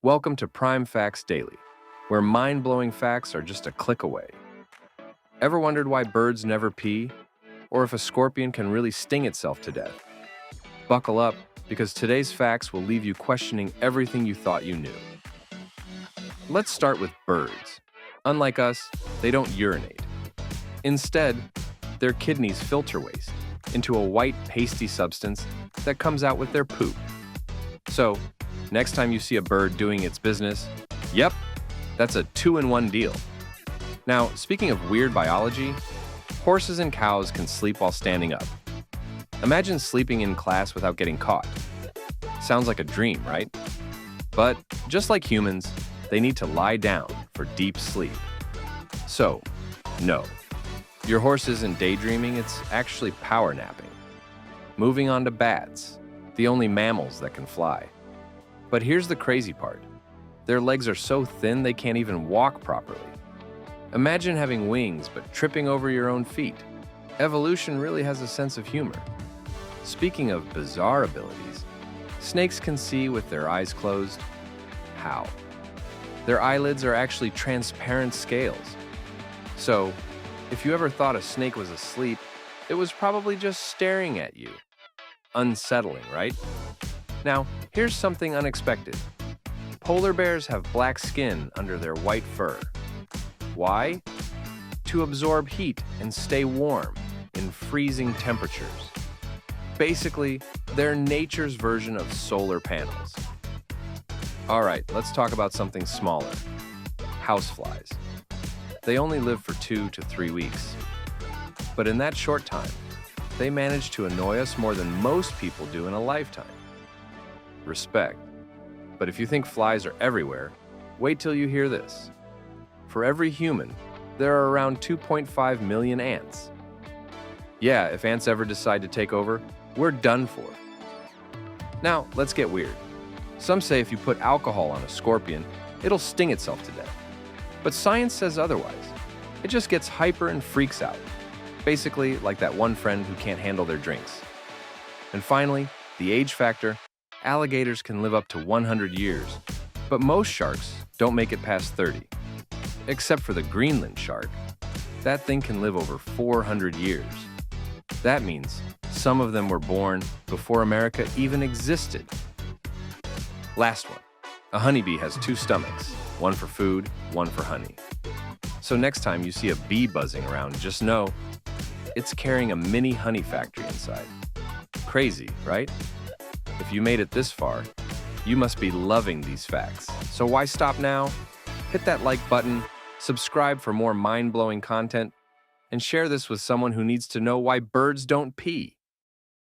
Welcome to Prime Facts Daily, where mind-blowing facts are just a click away. Ever wondered why birds never pee? Or if a scorpion can really sting itself to death? Buckle up, because today's facts will leave you questioning everything you thought you knew. Let's start with birds. Unlike us, they don't urinate. Instead, their kidneys filter waste into a white, pasty substance that comes out with their poop. So, next time you see a bird doing its business, yep, that's a two-in-one deal. Now, speaking of weird biology, horses and cows can sleep while standing up. Imagine sleeping in class without getting caught. Sounds like a dream, right? But just like humans, they need to lie down for deep sleep. So, no. Your horse isn't daydreaming, it's actually power napping. Moving on to bats, the only mammals that can fly. But here's the crazy part. Their legs are so thin they can't even walk properly. Imagine having wings but tripping over your own feet. Evolution really has a sense of humor. Speaking of bizarre abilities, snakes can see with their eyes closed. How? Their eyelids are actually transparent scales. So, if you ever thought a snake was asleep, it was probably just staring at you. Unsettling, right? Now, here's something unexpected. Polar bears have black skin under their white fur. Why? To absorb heat and stay warm in freezing temperatures. Basically, they're nature's version of solar panels. All right, let's talk about something smaller. Houseflies. They only live for 2 to 3 weeks. But in that short time, they manage to annoy us more than most people do in a lifetime. Respect. But if you think flies are everywhere, wait till you hear this. For every human, there are around 2.5 million ants. Yeah, if ants ever decide to take over, we're done for. Now, let's get weird. Some say if you put alcohol on a scorpion, it'll sting itself to death. But science says otherwise. It just gets hyper and freaks out. Basically, like that one friend who can't handle their drinks. And finally, the age factor. Alligators can live up to 100 years, but most sharks don't make it past 30. Except for the Greenland shark. That thing can live over 400 years. That means some of them were born before America even existed. Last one. A honeybee has 2 stomachs, one for food, one for honey. So next time you see a bee buzzing around, just know it's carrying a mini honey factory inside. Crazy, right? If you made it this far, you must be loving these facts. So why stop now? Hit that like button, subscribe for more mind-blowing content, and share this with someone who needs to know why birds don't pee.